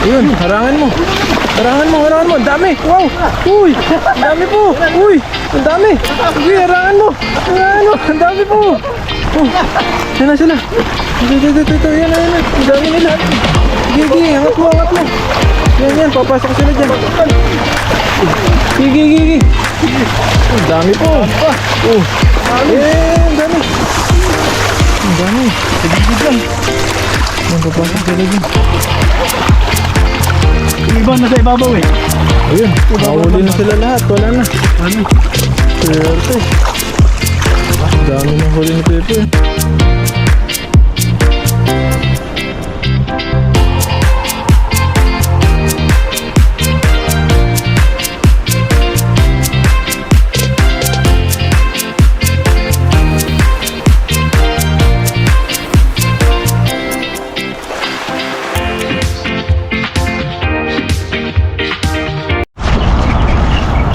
Ayun, harangan mo. Harangan mo, harangan mo. Ang dami. Wow. Uy, ang dami po. Uy, ang dami. Sige, harangan mo. Harangan mo. Ang dami po. Oh, yan na sila. Ito. Yan na. Ang dami nila. Sige, angat mo. Yan. Papasok sila dyan. Sige. Ang dami po. Oh. Ang dami. Sige lang. Papasok sila dyan. Iba na sa ibabaw eh. Ayun, mahuli na sila lahat. Wala na. Swerte. Dami na huli ni Pepe.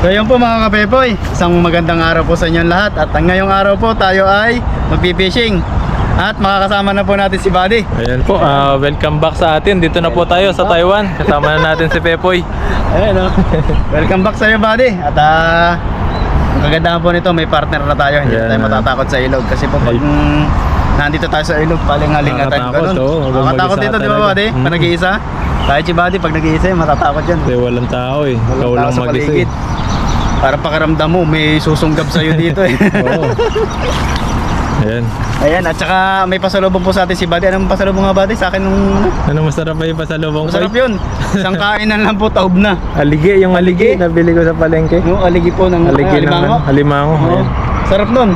So yun po mga kapepoy, isang magandang araw po sa inyong lahat. At ngayong araw po tayo ay magpipishing. At makakasama na po natin si Buddy. Ayan po, welcome back sa atin. Dito na po tayo sa Taiwan. Kasama na natin si Pepoy. Ayan o. Welcome back sa iyo Buddy. At ang kagandahan po nito, may partner na tayo. Hindi tayo matatakot sa ilog. Kasi po pag nandito tayo sa ilog, paling-halingatan ganun. Makatakot dito di ba Buddy? Pag nag-iisa. Kahit si Buddy pag nag-iisa, matatakot yan. Kasi walang tao eh. Ikaw lang mag-isa. Para pakiramdam mo, may susunggab sa'yo dito eh. Oo. Ayan, at saka may pasalubong po sa atin si Buddy. Anong pasalubong nga Buddy? Sa akin nung... Ano masarap pa yung pasalubong ko? Masarap yun. Isang kainan lang po, taob na. Aligi, yung aligi. Nabili ko sa palengke. No, aligi po ng alimango. Oh, sarap nun.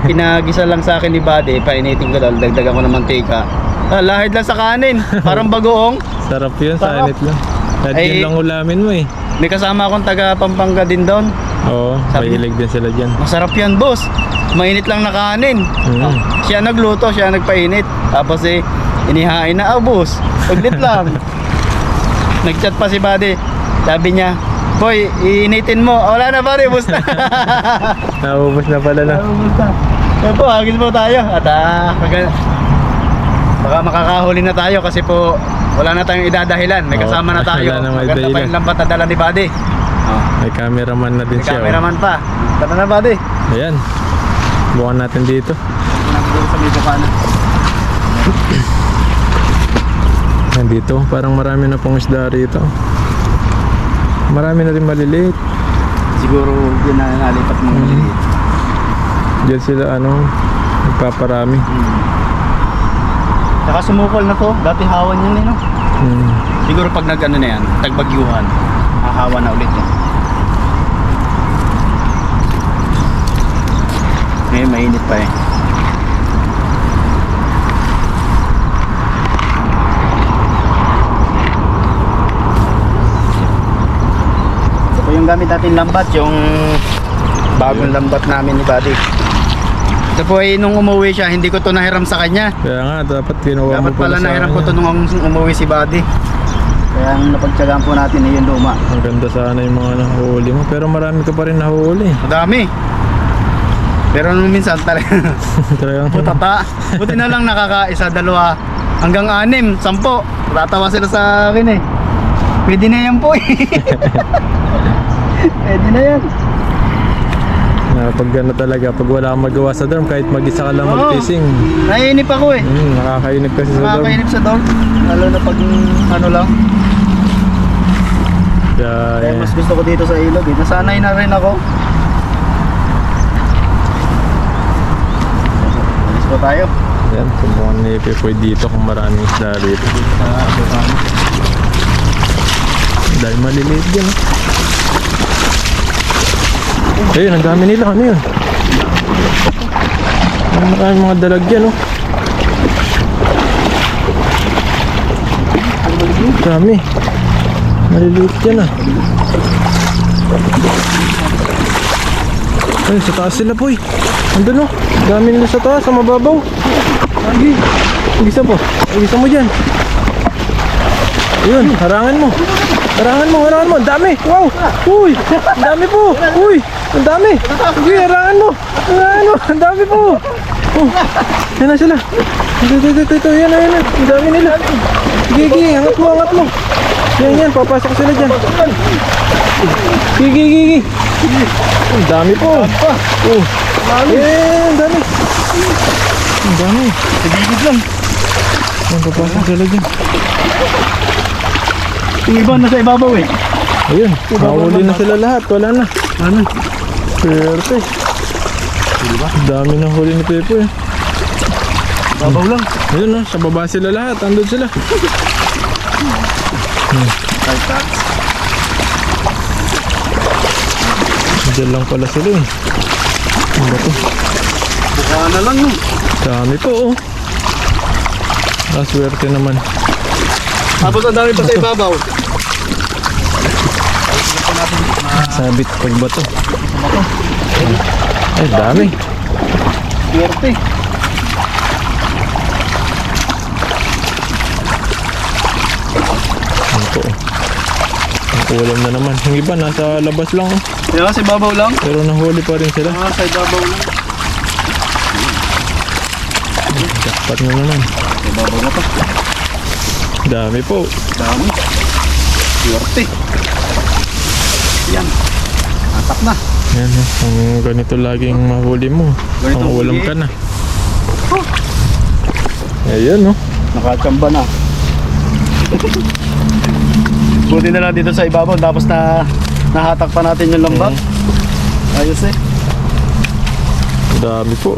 Pinagisa lang sa akin ni Buddy. Painitin ko daw, dagdagan ko ng mantika. Lahid lang sa kanin. Parang bagoong. Sarap yun, sa init lang. Kahit yun lang ulamin mo eh. May kasama akong taga Pampanga din doon. Oo, mahilig din sila dyan. Masarap yan boss. Mainit lang na kanin. Siya nagluto, siya nagpainit. Tapos inihain na, boss, saglit lang. Nagchat pa si Buddy. Sabi niya, boy, iinitin mo. Wala na pare, boss na. Naubos na pala na. Naubos na. Yan po, hagis po tayo. At baka makakahuli na tayo kasi po wala na tayong idadahilan. May kasama na tayo. Maganda pa yung lambat na dala ni Buddy. May cameraman na din siya. May cameraman pa. Tara na Buddy. Ayan. Bukan natin dito. Sa may bukana. Nandito, parang marami na pong isda rito. Marami na rin maliliit. Siguro yun na nalipat mo maliliit. Diyan sila nagpaparami. Saka sumukol na po. Dati hawan yan no? Siguro pag na yan, tagbagyuhan, hahawa na ulit yan. Ngayon mainit pa eh. Ito po yung gamit natin lambat, yung bagong lambat namin ni Buddy. Ito po ay nung umuwi siya, hindi ko to nahiram sa kanya. Kaya nga, dapat kinuha mo dapat pala nahiram ko to nung umuwi si Buddy. Kaya ang napagtsagaan po natin ay yung luma. Ang ganda sana yung mga nahuhuli mo, pero marami ka pa rin nahuhuli. Madami. Pero nung minsan talaga putata. Buti na lang nakakaisa, dalawa, hanggang 6, 10. Tatawa sila sa akin eh. Pwede na yan po eh. Pwede na yan. Pag gano'n talaga, pag wala kang magawa sa dorm, kahit mag-isa ka lang mag-fishing. Naiinip ako eh. Nakakainip kasi sa dorm. Nakakainip sa dorm. Lalo na pag lang. Kaya mas gusto ko dito sa ilog eh. Nasanay na rin ako. Alis po tayo. Yan, subukan ni Pepoy dito kung maraming isda rito. Dahil maliliit dyan. Ayun, ang dami nila. Ano yun? Maraming mga dalagyan, oh. Dami. Maliliit yan, ah. Ayun, sa taas sila, boy. Andun, oh. Dami nila sa taas, sa mababaw. Lagi. Igisa po. Igisa mo dyan. Ayun, harangan mo. Harangan mo. Ang dami. Wow. Uy, ang dami po. Uy, ang dami. Sige, harangan mo. Ang dami po. Oh, yan na sila. Ito. Yan. Ang dami nila. Gigi, angat mo, angat mo. Yan, papasok sila dyan. Gigi. Ang dami po. Oh. Ang dami. Ang dami. Tigigit lang. Yan, papasok sila dyan. Yung iba nasa ibabaw eh. Ayun, nakahuli na sila lahat. Wala na. Ano? Swerte. Ang dami na huli ni Pepe. Babaw lang. Ayun, no, sa baba sila lahat. Andun sila. Diyan lang pala sila eh. Ano ba to? Buka na lang yun. Dami po oh. Swerte naman. Tapos ang dami pa sa ibabaw. Sabit pag ba to? Ay, dami. Swerte. Ano po? Ang ulam na naman. Yung iba nasa labas lang oh. Kaya sa ibabaw lang. Pero nahuli pa rin sila. Sa ibabaw lang. Jackpot na naman. Sa ibabaw na to. Dami po. Dami. Swerte. Yan. Atak na. Yan oh. Kung ganito laging mahuli mo. Ganito Ang ulam huli. ka na. Ayan oh. Nakachamba na. Buti na lang dito sa ibabaw tapos na nahatak pa natin yung lambat. Ayos eh. Dami po.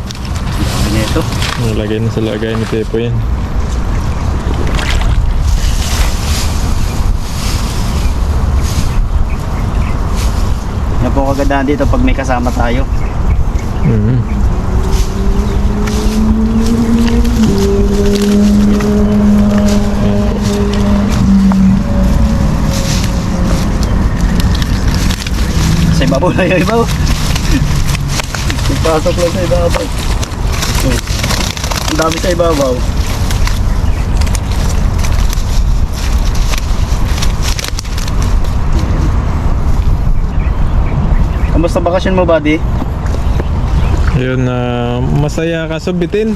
Dami nito. Nalagay na sa lagay ni Pepo yan. Yan po kagandahan dito pag may kasama tayo. Mhm. Sa ibabaw na yung ibabaw. Ipasok lang sa ibabaw. Oh. Ang dami sa ibabaw. Kamusta bakasyon mo, buddy? Yun na masaya ka subitin.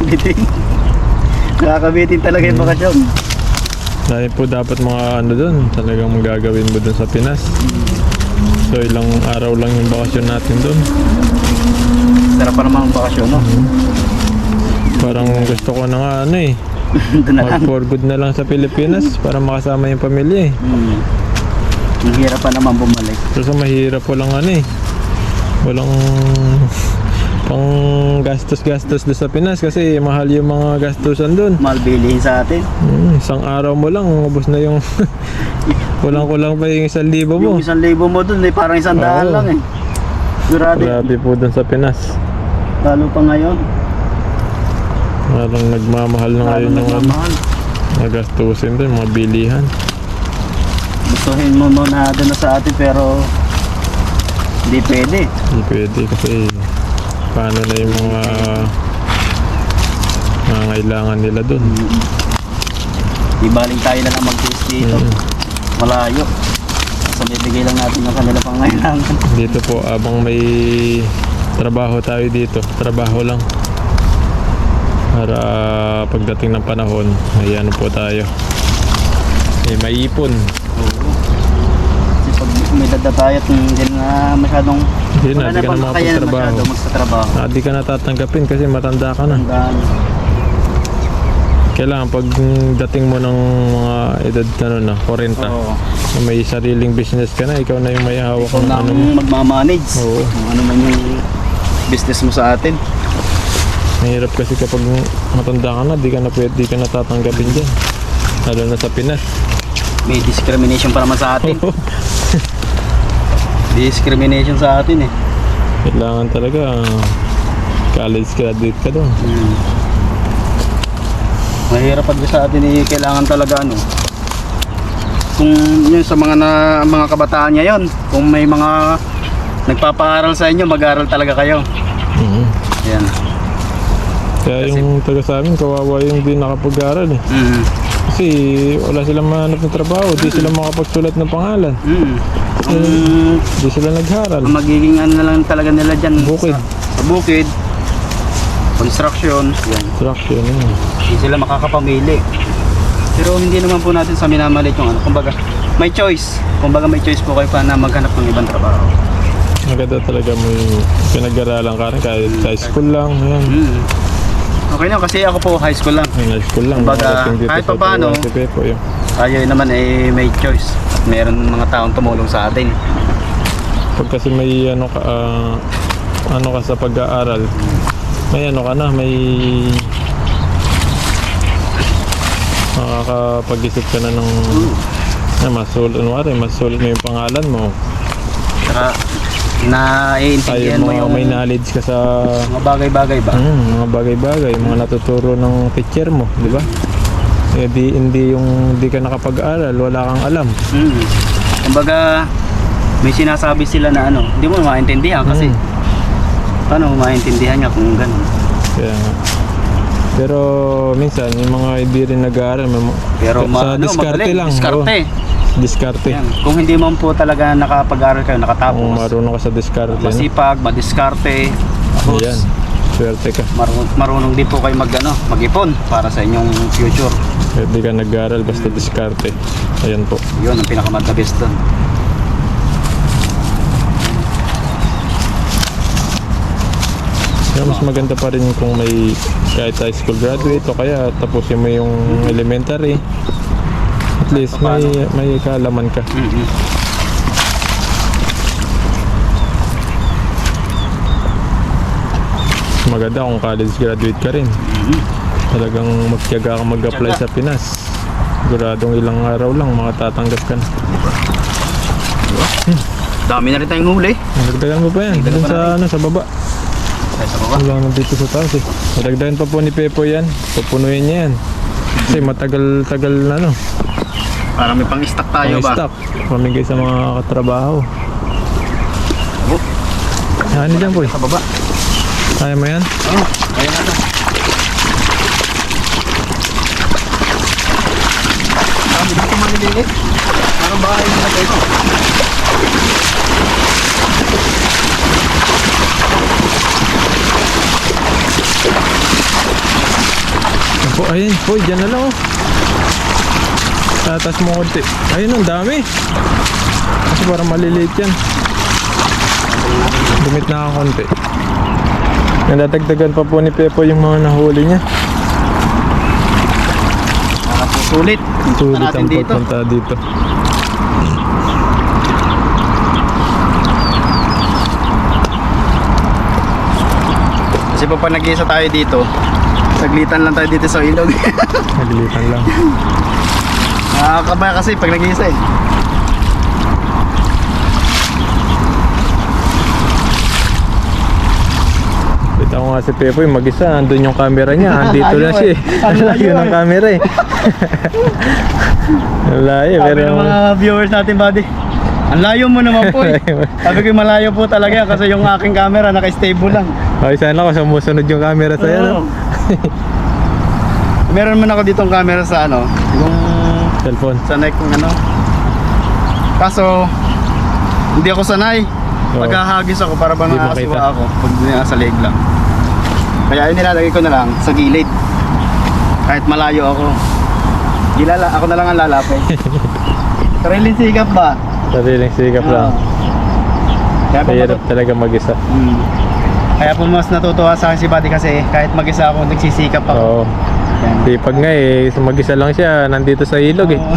Bitin. Nakakabitin talaga yung bakasyon. Dahil po dapat mga ano doon, talagang magagawin mo doon sa Pinas. So ilang araw lang yung bakasyon natin doon. Sarap pa naman ang bakasyon, no? Parang gusto ko na nga ano eh, Doon na lang. mag for good na lang sa Pilipinas para makasama yung pamilya eh. Ang hirap pa naman bumalik. Kasi mahirap walang ano eh, walang pang gastos-gastos doon sa Pinas kasi mahal yung mga gastusan doon. Mahal bilihin sa atin. Isang araw mo lang, ubos na yung kulang-kulang pa yung 1,000 mo. Yung 1,000 mo dun, eh, parang 100 Oo. lang eh. Grabe. Grabe po doon sa Pinas. Lalo pa ngayon. Parang nagmamahal na ngayon yung ano, nagmamahal. nagastusin doon, mga bilihan. Gustuhin mo muna doon na sa atin pero hindi pwede. Hindi pwede kasi paano na yung mga ngailangan nila doon. Di baling tayo na lang mag-test dito. Malayo. Basta bibigay lang natin yung kanila pangailangan. Dito po, abang may trabaho tayo dito, trabaho lang. Para pagdating ng panahon, may ano po tayo. May ipon. Oo. Kasi pag may dada tayo at hindi na masyadong Hindi na, wala di ka bang na kakayanan makapagtrabaho. masyado magsatrabaho. Di ka natatanggapin kasi matanda ka na. Tandaan. Kailangan pag dating mo ng mga edad na 40, Oo. na may sariling business ka na, ikaw na yung may hawak Ikaw ng na ano ang mo. magmamanage. Oo. Kung ano man yung business mo sa atin. Mahirap kasi kapag matanda ka na, di ka na pwede, di ka natatanggapin dyan. Lalo na sa Pinas. May discrimination pa naman sa atin. Discrimination sa atin eh. Kailangan talaga college graduate ka doon. Mahirap pag sa atin eh, kailangan talaga ano. Kung yun sa mga kabataan ngayon, kung may mga nagpapaaral sa inyo, mag-aaral talaga kayo. Yan. Kaya yung taga sa amin, kawawa yung di nakapag-aral eh. Kasi wala silang mahanap ng trabaho, di sila makapagsulat ng pangalan. Di sila nagharal. Ang magiging ano na lang talaga nila dyan Bukid. sa bukid, construction, yan. Construction yun. Hindi sila makakapamili. Pero hindi naman po natin sa minamalit yung ano. Kumbaga, may choice. Kumbaga may choice po kayo pa na maghanap ng ibang trabaho. Maganda talaga may pinag-aralan ka rin kahit sa school lang. Yan. Okay na kasi ako po high school lang. High school lang. Kumbaga, Nakarating dito kahit sa pa paano, Taiwan, si Pepo, yun. tayo naman ay may choice. Meron mga taong tumulong sa atin. Pag kasi may ano ka, ano ka sa pag-aaral, may ano ka na, may makakapag-isip ka na ng masulit mo yung pangalan mo. Saka, Tayo naiintindihan mo yung may knowledge ka sa mga bagay-bagay ba? mga bagay-bagay, mga natuturo ng teacher mo, di ba? Eh, hindi ka nakapag-aral, wala kang alam. Kumbaga, may sinasabi sila na ano, hindi mo maintindihan kasi paano mo maintindihan niya kung gano'n? Kaya nga. Pero minsan yung mga hindi rin nag-aaral, Pero sa diskarte magaling, lang. diskarte. Diskarte. Yan. Kung hindi man po talaga nakapag-aral kayo, Kung nakatapos, marunong ka sa diskarte, no? masipag, madiskarte, tapos Ayan, swerte ka. marunong din po kayo mag-ipon para sa inyong future. Hindi ka nag-aaral basta diskarte. Ayan po. Yun ang pinakamagabis doon. Kaya mas maganda pa rin kung may kahit high school graduate o kaya tapusin mo yung elementary. At least may kaalaman ka. Maganda kung college graduate ka rin. Talagang magtiyaga ka mag-apply sa Pinas. Siguradong ilang araw lang makatatanggap ka na. Dami na rin tayong huli. Nagdagan mo pa yan. Dagdagan Dun pa sa, natin. sa baba. Ay, sa baba. Wala na dito sa taas eh. Nagdagan pa po ni Pepo yan. Pupunuin niya yan. Kasi matagal-tagal na ano. Para may pang-stock tayo ba? Pang-stock. Pamigay sa mga katrabaho. Ano dyan po eh? Sa baba. Kaya mo yan? Ayan na to. Dami dito maliliit. Parang bahay na ito. Po, ayun po, dyan na lang oh. Tatas mo konti. Ayun, ang dami. Kasi parang maliliit yan. Dumit na ako konti. Nadadagdagan pa po ni Pepo yung mga nahuli niya. Para po sulit. Sulit natin ang dito. pagpunta dito. Kasi po pag nag-iisa tayo dito, saglitan lang tayo dito sa ilog. Naglitan lang. Nakakabaya kasi pag nag-iisa eh. Kita ko nga si Pepo yung mag-isa. Andun yung camera niya. Andito na siya eh. Ang layo ng camera eh. Ang layo. Sabi Pero ng mga viewers natin, buddy, ang layo mo naman po eh. Sabi ko malayo po talaga kasi yung aking camera naka-stable lang. okay, sana ko sumusunod yung camera sa'yo. No? Meron man ako ditong camera sa ano, yung Cellphone. sa neck kung ano. Kaso hindi ako sanay. Oo. Paghahagis ako para bang Hindi nakakasiwa makita. ako pag nasa leg lang. Kaya yun nilalagay ko na lang sa gilid. Kahit malayo ako. Ako na lang ang lalapit. Sariling sikap ba? Sariling sikap lang. Kaya po Mahirap talaga mag-isa. Kaya po mas natutuwa sa akin si Buddy kasi kahit mag-isa ako nagsisikap ako. Oo. Yan. Sipag nga eh. Mag-isa lang siya. Nandito sa ilog eh. Oo.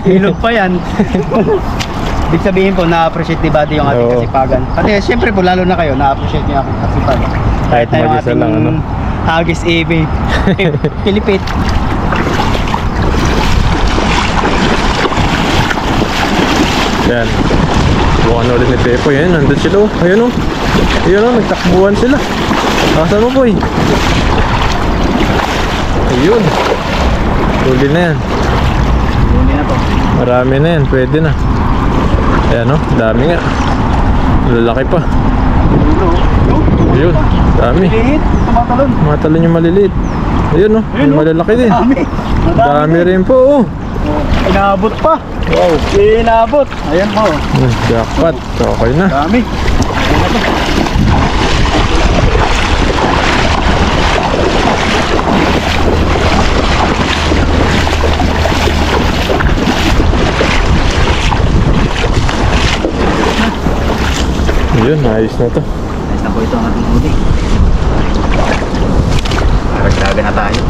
Ilog pa yan. Ibig sabihin po, na-appreciate ni Buddy yung ating Oo. kasipagan. Kasi siyempre po, lalo na kayo, na-appreciate yung ating kasipagan. Kahit na yung mag-isa ating lang, ano? hagis Pilipit. Yan. Bukan ulit ni Pepo. Yan. Nandun sila oh. Ayun oh. Ayun oh. Nagtakbuhan sila. Nasaan mo boy? Ayun. Huli na yan. Huli na po. Marami na yan. Pwede na. Ayan oh. Dami nga. Lalaki pa. Ayun. Dami. Maliliit, tumatalon. Matalon yung maliliit. Ayun oh. Ayun, Yung oh. malalaki din. Dami. Dami rin po oh. Inaabot pa. Wow. Inaabot. Ayan po. Jackpot. Okay na. Dami. Ayan na po. Yun, ayos na to. Ayos na po ito ang ating huli. Karagdagan na tayo.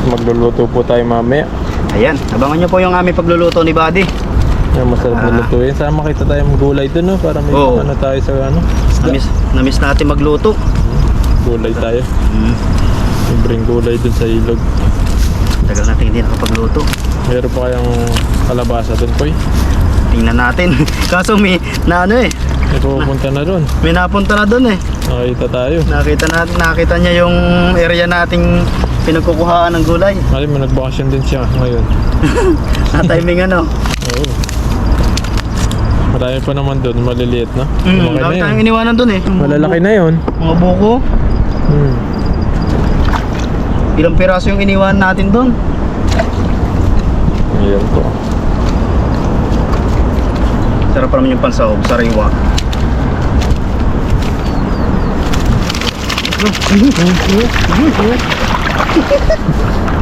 Magluluto po tayo mamaya. Ayan, abangan nyo po yung aming pagluluto ni Buddy. Ay, masarap na lutuin. Sana makita tayo gulay dun, no? Para may Oo. ano tayo sa ano. isda. Namiss natin magluto. Gulay tayo. Libreng gulay dun sa ilog. Tagal natin hindi nakapagluto. Meron pa kayang kalabasa dun, Poy? Tingnan natin. Kaso may na ano eh. May pupunta na dun. May napunta na doon eh. Nakita tayo. Nakita niya yung area nating pinagkukuhaan ng gulay. Mali mo, nagbakasyon din siya ngayon. Na timing ano. Oo. Marami pa naman dun, maliliit na. Malaki na Dami yun. tayong iniwanan doon eh. Malalaki na yun. Mga buko. Hmm. Ilang piraso yung iniwan natin doon. Ayan po. Sarap pa naman yung pansahog, sariwa.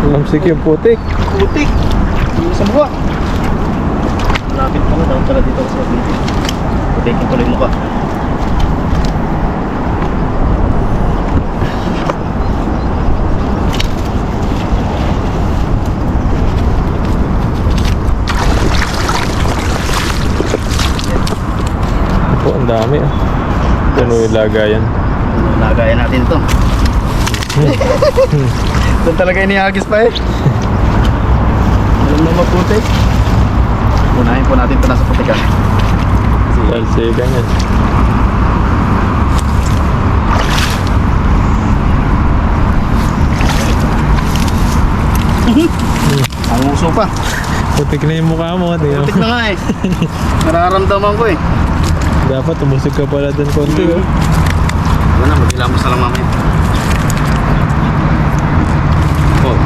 Lamsik yung putik. Putik. Sa mukha. Malapit pa na daw pala dito sa putik. Putikin tuloy yung mukha. Po, ang dami ah. Puno yung lagayan. Lagayan natin to. Doon talaga inihagis pa eh. Alam mo maputik. Unahin po natin ito nasa putikan. Talsigan yan. Ang uso pa. Putik na yung mukha mo. Tingnan Putik mo. na nga eh. Nararamdaman ko eh. Dapat tumusog ka pala dun konti. Oh. Ano na, mag-ilamos na lang mamaya. Oh.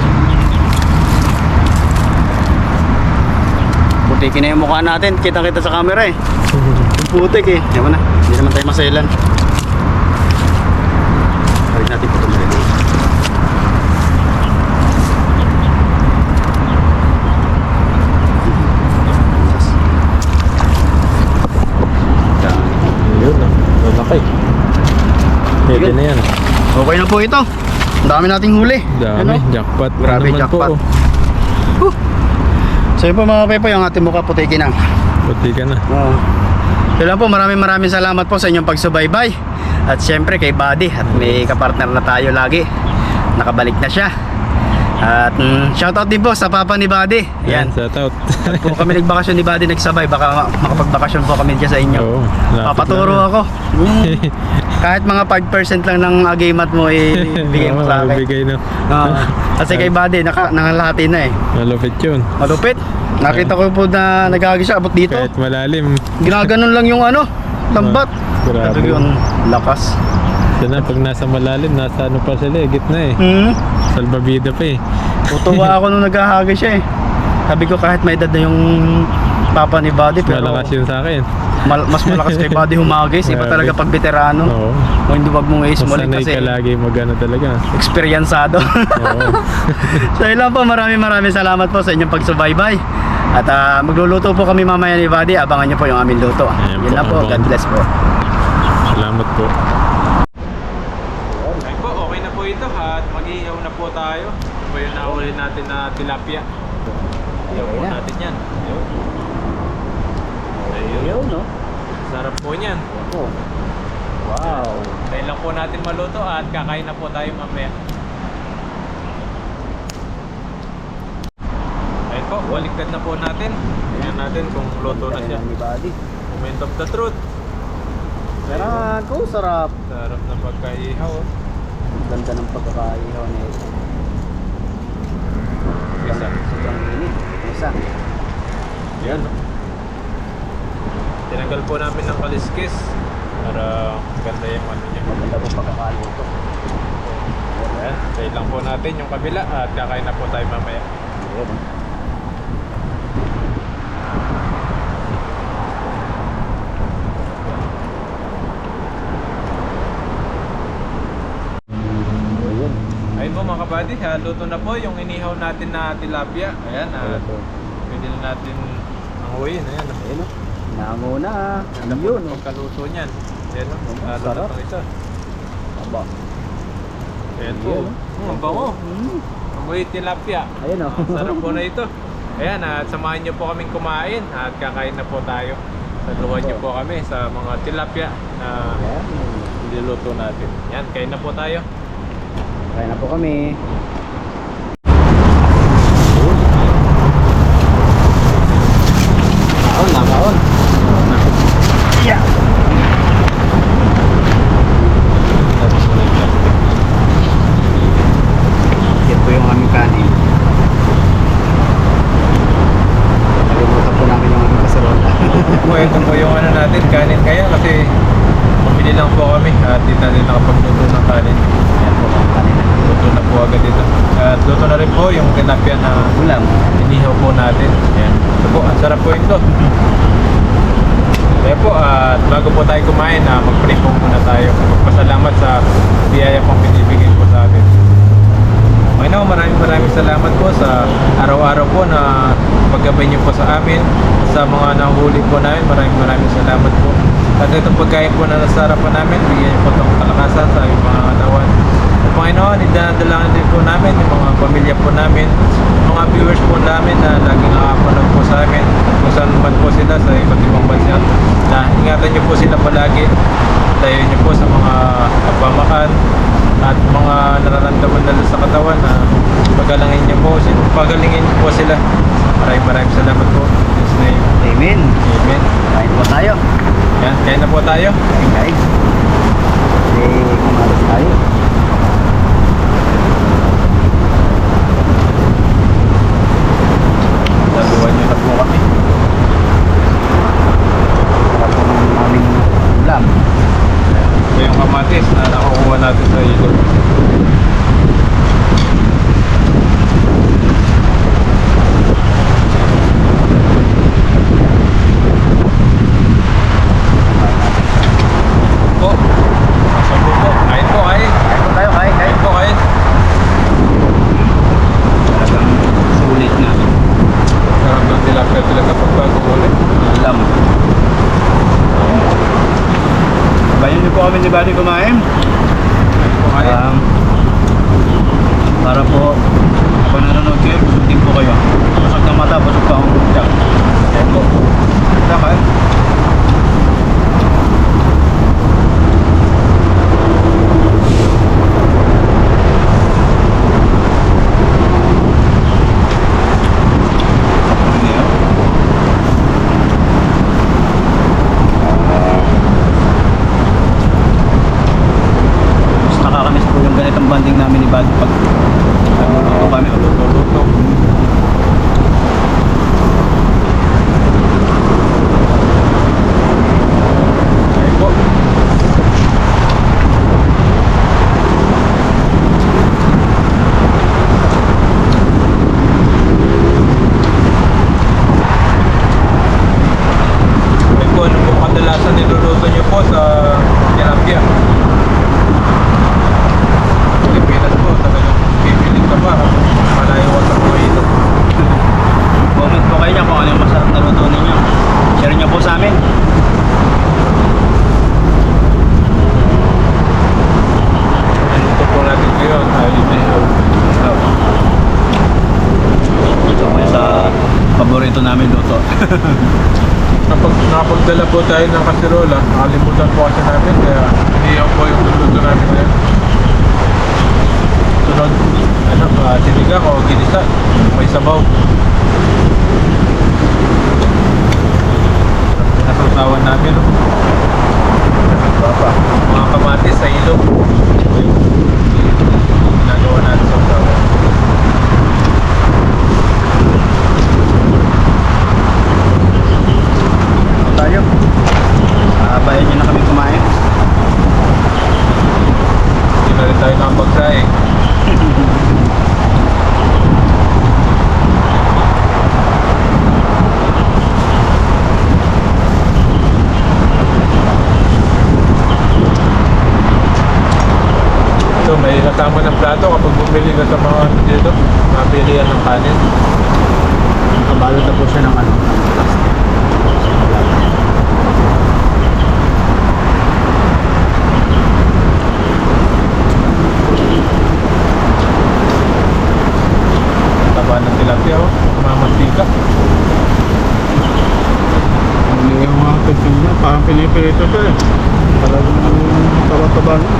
Putikin na yung mukha natin. Kita-kita sa camera eh. Yung putik eh. Yaman na. Hindi naman tayo masailan. Balik natin po ito. Yun ah. Lalaki. Pwede Yun. na yan. Okay na po ito. Ang dami nating huli. Dami. Ano? Jackpot. Grabe, Naman jackpot. Po, oh. So yun po mga pepoy, ang ating mukha putikin na. Puti ka na. Oo. Yun lang po, maraming salamat po sa inyong pagsubaybay. At syempre kay Buddy, at may kapartner na tayo lagi. Nakabalik na siya. At shoutout din po sa papa ni Buddy. Yan. Yan. Shout out. At kung kami nagbakasyon ni Buddy nagsabay, baka makapagbakasyon po kami dyan sa inyo. Oo. Lapit Papaturo lang. ako. Kahit mga 5% lang ng agimat mo, bigay mo Oo, sa akin. bigay na. Kasi kay Buddy, nangalahati na eh. Malupit yun. Malupit. Nakita ko po na nagagis siya abot dito. Kahit malalim. Ginaganon lang yung ano, lambat. Grabe. Sabi ko, ang lakas. Sana pag nasa malalim, nasa ano pa sila eh, gitna eh. Salbabida pa eh. Tutuwa ako nung naghahagis siya eh. Sabi ko kahit may edad na yung papa ni Buddy, pero Malakas yun sa akin. mas malakas kay Buddy humagis. Iba Grabe. talaga pag veterano. Oo. O hindi wag mong i-small Masanay kasi ka lagi magano talaga. eksperyensado. Oo. So yun lang po, maraming salamat po sa inyong pagsubaybay. At magluluto po kami mamaya ni Buddy. Abangan nyo po yung aming luto. Ayan Yun po, lang po, abangan. God bless po. Salamat po. Ay po, okay na po ito at mag-iihaw na po tayo. Ito po yung nahuli natin na tilapia. Ihaw po na. natin yan. Ayun. Ayun. Ayun, no? Sarap po niyan. Oh. Wow. Dahil lang po natin maluto at kakain na po tayo mamaya. Ayun po, baliktad na po natin. Tingnan natin kung luto na siya. Ni Buddy. Moment of the truth. Sarap ko, sarap. Sarap na pagkaihaw. Oh. Ganda ng pagkakaihaw na ito. Isa. Sobrang init. Isa. Yan. No? Tinanggal po namin ng kaliskis para ganda yung ano niya. Maganda po pagkakaluto. Ayan, try lang po natin yung kabila at kakain na po tayo mamaya. Ayan. Ayan. Ayun po mga kabady, luto na po yung inihaw natin na tilapia. Ayan, Ayan po. pwede na natin anguyin. Ayan. Ayan o. Nango na. Alam mo Yun. na pagkaluto niyan. Ayan o. Lalo na Sarap. itong isa. Aba. Ayan po. Ayan, Ang bango. Amoy tilapia. Ayun o. Sarap po na ito. Ayan, at samahan niyo po kaming kumain at kakain na po tayo. Saluhan niyo po kami sa mga tilapia na Ayan. niluluto natin. Yan, kain na po tayo. Kaya na po kami. Kaon na, kaon. Yeah. Yan po yung aming kanin. Nalimutan po namin yung aming kasarola. Po, ito po yung ano natin, kanin kaya kasi bumili lang po kami at di natin nakapagluto ng kanin. Yan po ang kanin. Luto na po agad dito. At luto na rin po yung tilapia na Ulam. inihaw po natin. Yan. Ito po, ang sarap po ito. Kaya po, at bago po tayo kumain, mag-pray po muna tayo. Magpasalamat sa biyaya pong binibigay po sa atin. Panginoon, maraming salamat po sa araw-araw po na paggabay niyo po sa amin. Sa mga nahuli po namin, maraming salamat po. At itong pagkain po na nasa harapan namin, bigyan niyo po itong kalakasan sa aming mga katawan. At Panginoon, idadalangin din po namin yung mga pamilya po namin, mga viewers po namin na laging nakapanood po sa amin kung saan man po sila sa iba't ibang bansa. Na ingatan niyo po sila palagi, tayo niyo po sa mga kapamakan at mga nararamdaman nila sa katawan na pagalangin niyo po sila. Maraming salamat po. In Jesus' name. Amen. Amen. Kain po tayo. Yan, kain na po tayo. Kain guys. Kumalas tayo. Saluhan niyo na po kami. Sarap po ng aming ulam. Ito yung kamatis na nakukuha natin sa ilog. Po. Sabi po. Kain po, kain. Kain po tayo, kain. Kain po, kain. Talagang sulit na. Sarap ng tilapia talaga pag bago ulit. Ulam. Bayan niyo po kami ni Buddy kumain. Kain po, kain. Para po kapag nanonood kayo, busog din po kayo. Busog ng mata, busog pa akong tiyak. Kain po. Kain. Mas nakakamiss po yung ganitong banding namin ni Buddy pag nagluluto kami. Luto. Kain po. Kain po, ano po kadalasan niluluto niyo po sa tilapia? Pilipinas po, talagang pipiling ka pa. Malayawan sa buhay ito. Comment po kayo dyan kung ano yung masarap na luto ninyo. Share nyo po sa amin. Ito po natin ngayon ay inihaw. Ito po sa paborito namin luto. Nakapagdala po tayo ng kasirola, nakalimutan po kasi namin kaya inihaw po yung luluto namin ngayon. Sunod, sinigang o ginisa, may sabaw. Nasasawan namin, no? Mga kamatis sa ilog. Ito yung ginagawa natin sa usawa. Tayo. Bayan nyo na kami kumain. Hindi na rin tayo nakapagsaing. So may kasama ng plato kapag bumili ka sa mga dito, mapilihan ng kanin. Kabalot na po siya ng ano. tilapia oh. Mamantika. Hindi yung mga pagkain niya, parang pinipirito siya eh. Talagang taba-taba niya.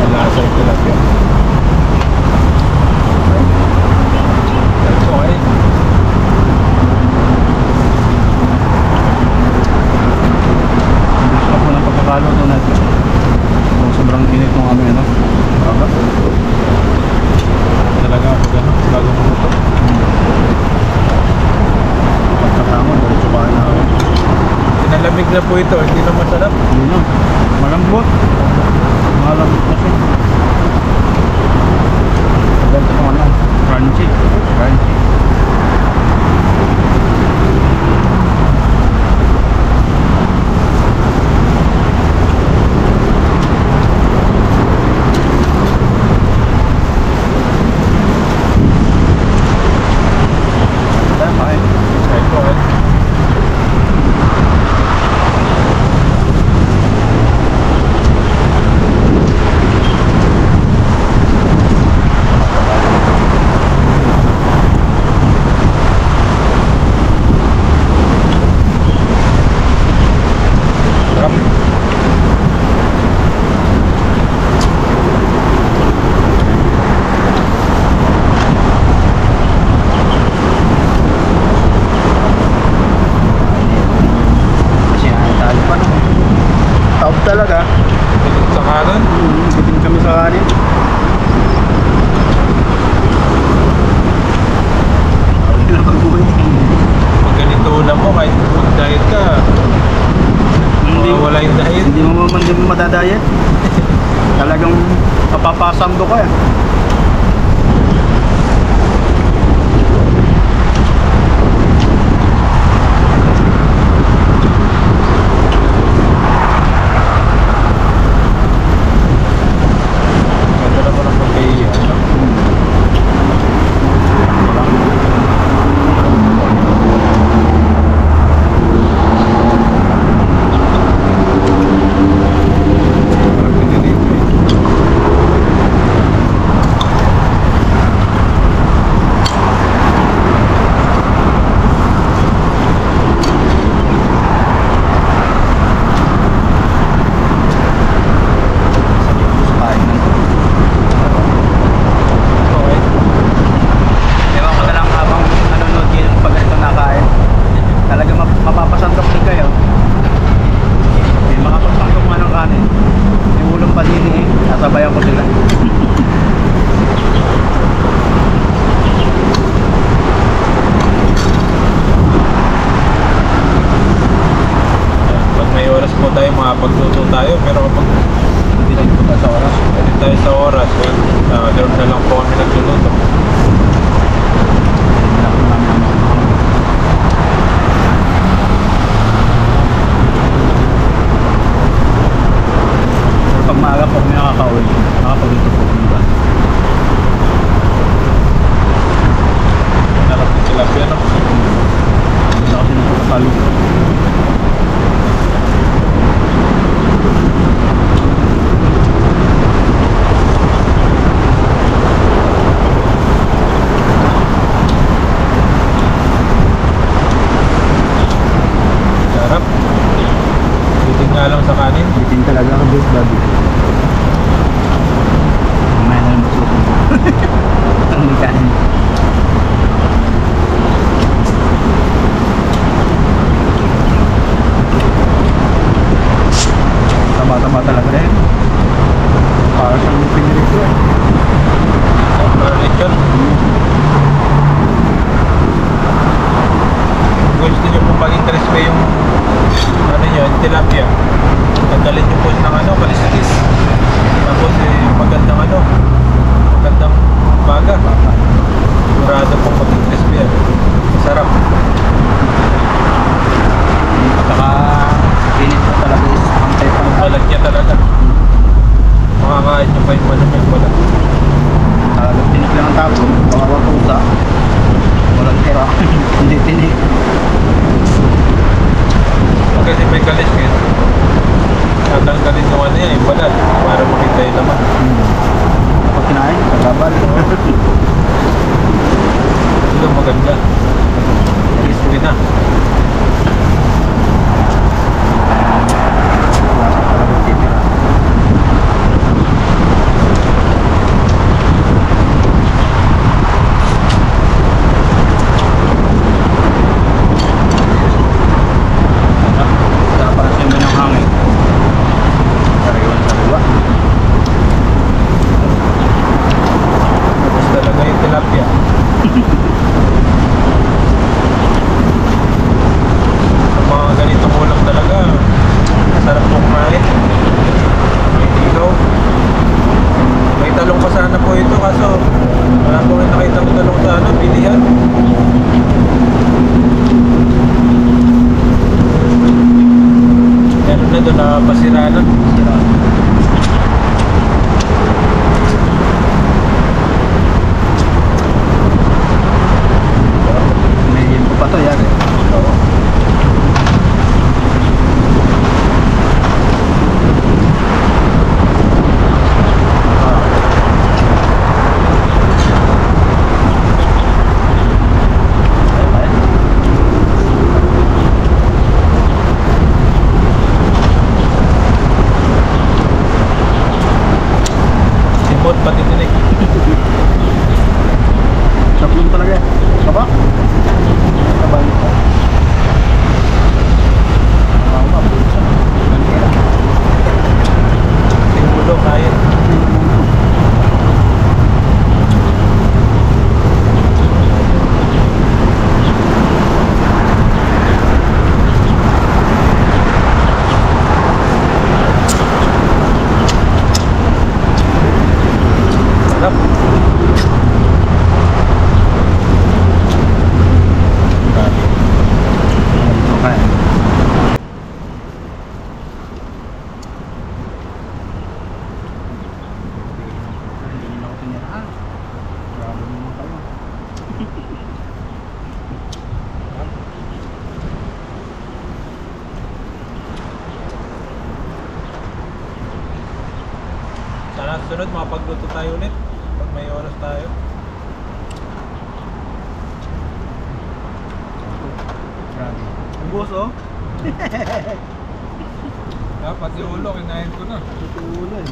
Malasa yung tilapia. That's okay. Gusto ko ng pagkakaluto natin. Sobrang init ng aming ano. Aga. Talaga ako gano'n. Bago mamuto. Pagkatangon, diretso kain na ako. Pinalamig na po ito. Hindi na masarap. Hindi na. Malambot. Malambot na siya. Ganda ng ano. Crunchy. Crunchy. Kahit po eh. maganda. Crispy na. Sarap para sa ng hangin. Sariwa. Tapos talaga yung tilapia. Ang mga ganitong ulam talaga, sarap po kumain. May ilaw. May talong pa sana po ito, kaso wala po kayo nakita ng talong sa ano, bilihan. Meron na doon, napasira na. May yempo pa to yan eh. Oo. Simot pati tinik. Sablon talaga. Kaba? Kaba ito. Simulo, kain. Sarap. Sana sunod makapagluto tayo ulit pag may oras tayo. Ang buso? Dapat yung ulo, kinain ko na. Ito ulo eh.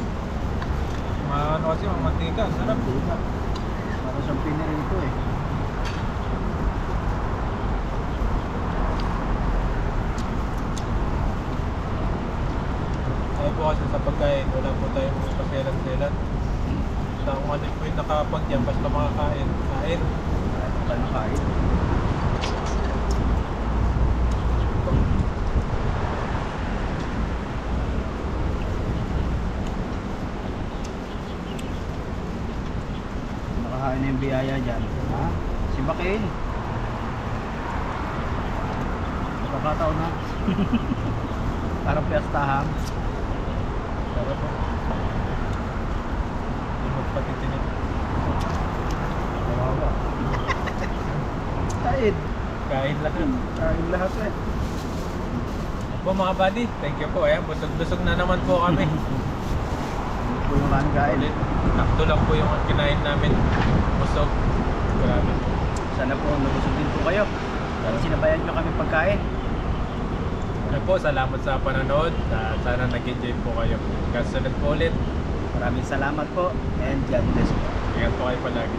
Ano kasi, mamantika. Sarap. Para siyang pinirito eh. Tayo po kasi sa pagkain, wala po tayong paselan-selan. Sa kung ano po yung nakapagyan, basta makakain. Kain. Tayo nakain. Nakahain na yung biyaya dyan. Ha? Si Bakin. Pagkakataon na. Parang piyastahan. Sarap po. Simot pati tinik. Kawawa. Kain. Kain lahat. Kain lahat eh. Po mga buddy, thank you po. Ayan, busog-busog na naman po kami. Puluhan kain. Ulit, nakto lang po yung kinain namin. Busog. Grabe. Sana po nabusog din po kayo. At sinabayan nyo kami pagkain. Ano po, salamat sa panonood. Sana nag-enjoy po kayo. Kasunod po ulit. Maraming salamat po and God bless po. Ingat po kayo palagi.